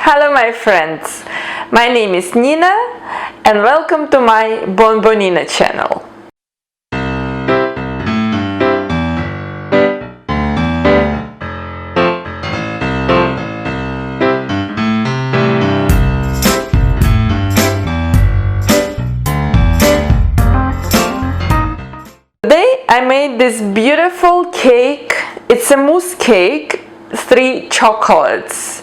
Hello my friends, my name is Nina and welcome to my Bonbonina channel. Today I made this beautiful cake. It's a mousse cake, 3 chocolates.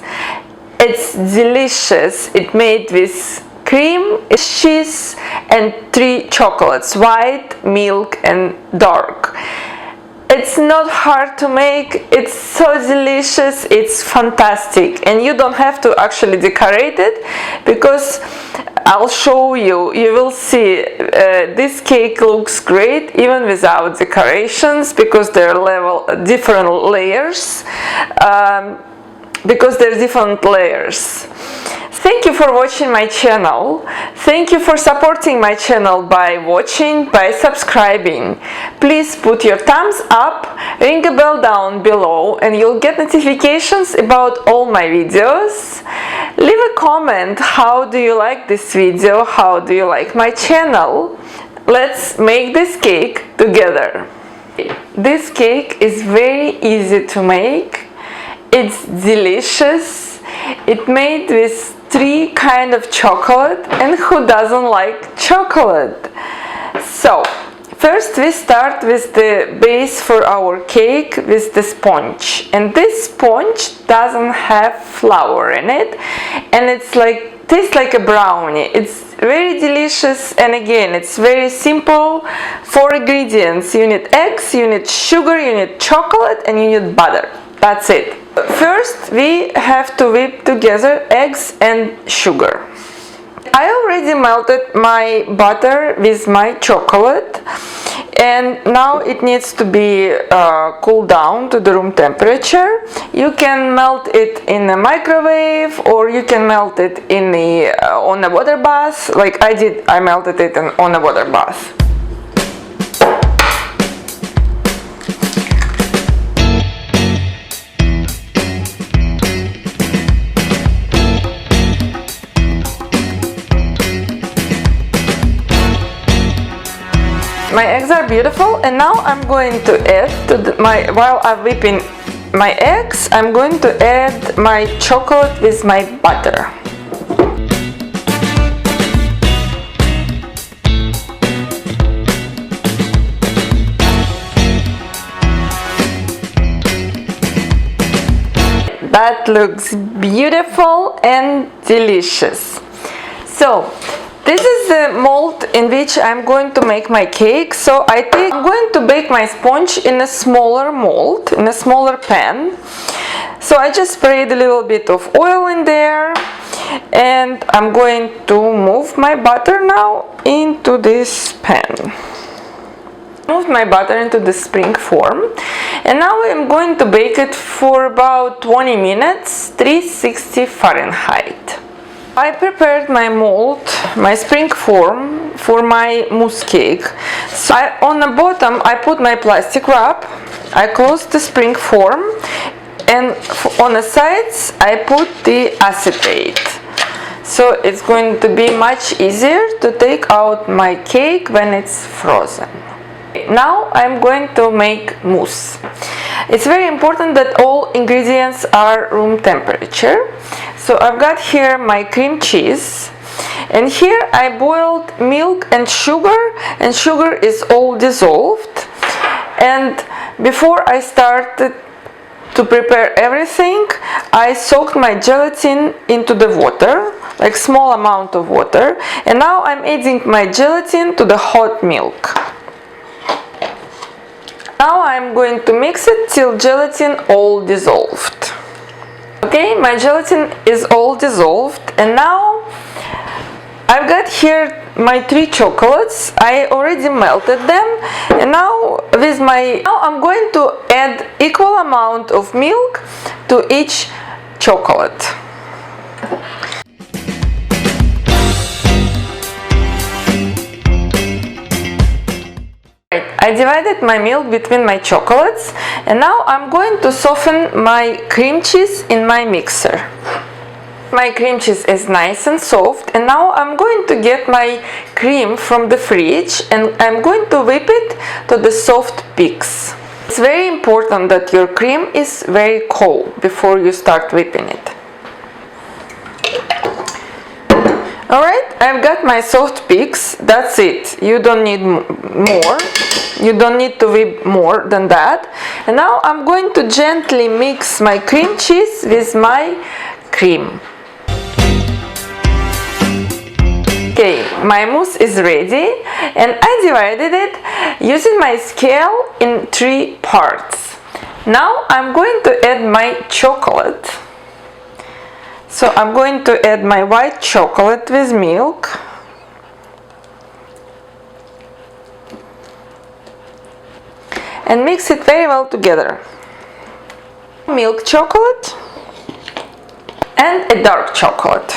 It's delicious. It's made with cream, cheese and 3 chocolates, white, milk and dark. It's not hard to make, it's so delicious, it's fantastic, and you don't have to actually decorate it because I'll show you, you will see this cake looks great even without decorations because there are different layers. Thank you for watching my channel. Thank you for supporting my channel by watching, by subscribing. Please put your thumbs up, ring a bell down below and you'll get notifications about all my videos. Leave a comment, how do you like this video, how do you like my channel. Let's make this cake together. This cake is very easy to make. It's delicious. It's made with 3 kinds of chocolate, and who doesn't like chocolate? So first we start with the base for our cake with the sponge, and this sponge doesn't have flour in it and it's tastes like a brownie. It's very delicious, and again it's very simple. 4 ingredients: you need eggs, you need sugar, you need chocolate and you need butter. That's it. First we have to whip together eggs and sugar. I already melted my butter with my chocolate and now it needs to be cooled down to the room temperature. You can melt it in a microwave or you can melt it in on a water bath like I did. I melted it on a water bath. My eggs are beautiful, and now I'm going to add while I'm whipping my eggs, I'm going to add my chocolate with my butter. That looks beautiful and delicious. So this is the mold in which I'm going to make my cake. So I'm going to bake my sponge in a smaller mold, in a smaller pan. So I just sprayed a little bit of oil in there and I'm going to move my butter now into this pan. Moved my butter into the spring form and now I'm going to bake it for about 20 minutes, 360 Fahrenheit. I prepared my mold, my spring form for my mousse cake. So on the bottom I put my plastic wrap, I closed the spring form, and on the sides I put the acetate. So it's going to be much easier to take out my cake when it's frozen. Now I'm going to make mousse. It's very important that all ingredients are room temperature. So I've got here my cream cheese, and here I boiled milk and sugar is all dissolved. And before I started to prepare everything, I soaked my gelatin into the water, like small amount of water, and now I'm adding my gelatin to the hot milk. Now I'm going to mix it till gelatin all dissolved. Okay, my gelatin is all dissolved, and now I've got here my 3 chocolates. I already melted them, and now I'm going to add equal amount of milk to each chocolate. I divided my milk between my chocolates, and now I'm going to soften my cream cheese in my mixer. My cream cheese is nice and soft, and now I'm going to get my cream from the fridge and I'm going to whip it to the soft peaks. It's very important that your cream is very cold before you start whipping it. Alright, I've got my soft peaks. That's it. You don't need more. You don't need to whip more than that. And now I'm going to gently mix my cream cheese with my cream. Okay, my mousse is ready and I divided it using my scale in 3 parts. Now I'm going to add my chocolate. So I'm going to add my white chocolate with milk. And mix it very well together. Milk chocolate and a dark chocolate.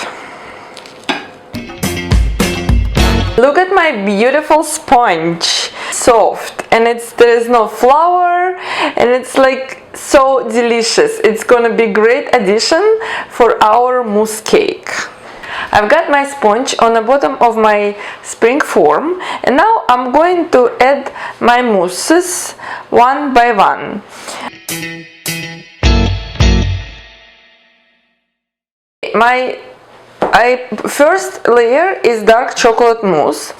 Look at my beautiful sponge. Soft, and there is no flour, and it's like so delicious. It's gonna be great addition for our mousse cake. I've got my sponge on the bottom of my spring form, and now I'm going to add my mousses one by one. My first layer is dark chocolate mousse,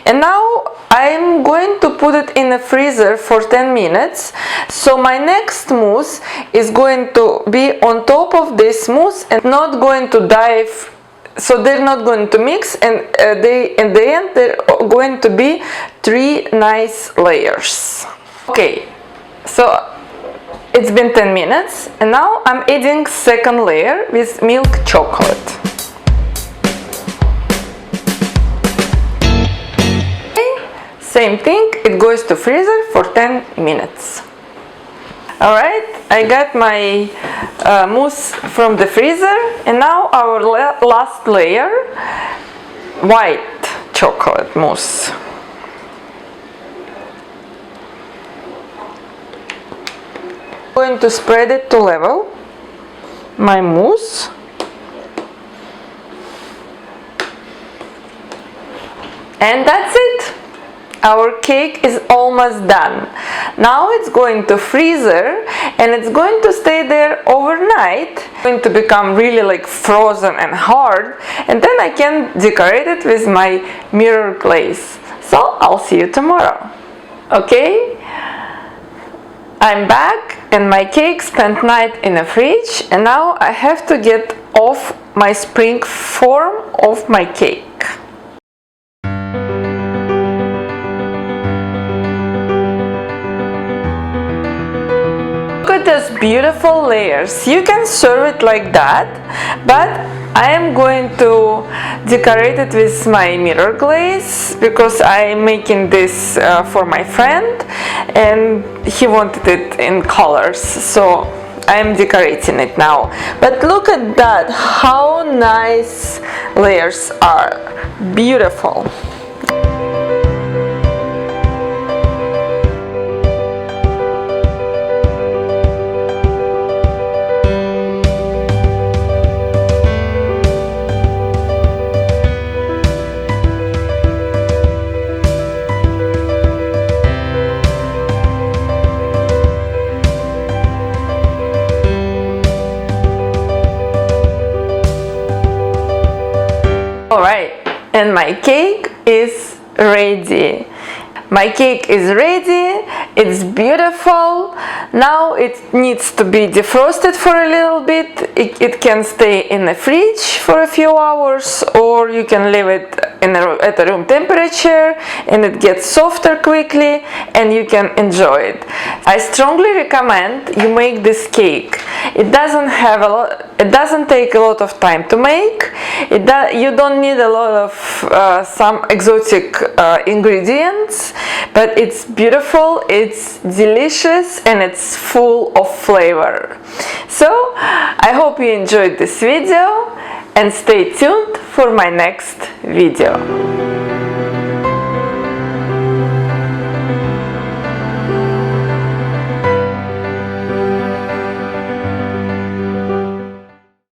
and now I'm going to put it in the freezer for 10 minutes. So my next mousse is going to be on top of this mousse and not going to dive. So they're not going to mix, and in the end they're going to be 3 nice layers. Okay, so it's been 10 minutes and now I'm adding second layer with milk chocolate. Same thing, it goes to freezer for 10 minutes. Alright, I got my mousse from the freezer, and now our last layer, white chocolate mousse. I'm going to spread it to level my mousse. And that's it. Our cake is almost done. Now it's going to freezer and it's going to stay there overnight. It's going to become really like frozen and hard, and then I can decorate it with my mirror glaze. So I'll see you tomorrow. Okay? I'm back and my cake spent night in the fridge, and now I have to get off my spring form of my cake. Those beautiful layers. You can serve it like that, but I am going to decorate it with my mirror glaze because I'm making this for my friend and he wanted it in colors, so I'm decorating it now. But look at that, how nice layers are. Beautiful. Alright, and my cake is ready. My cake is ready, it's beautiful. Now it needs to be defrosted for a little bit. It can stay in the fridge for a few hours, or you can leave it at a room temperature and it gets softer quickly and you can enjoy it. I strongly recommend you make this cake. It doesn't take a lot of time to make. You don't need a lot of some exotic ingredients, but it's beautiful, it's delicious, and it's full of flavor. So I hope you enjoyed this video and stay tuned for my next video.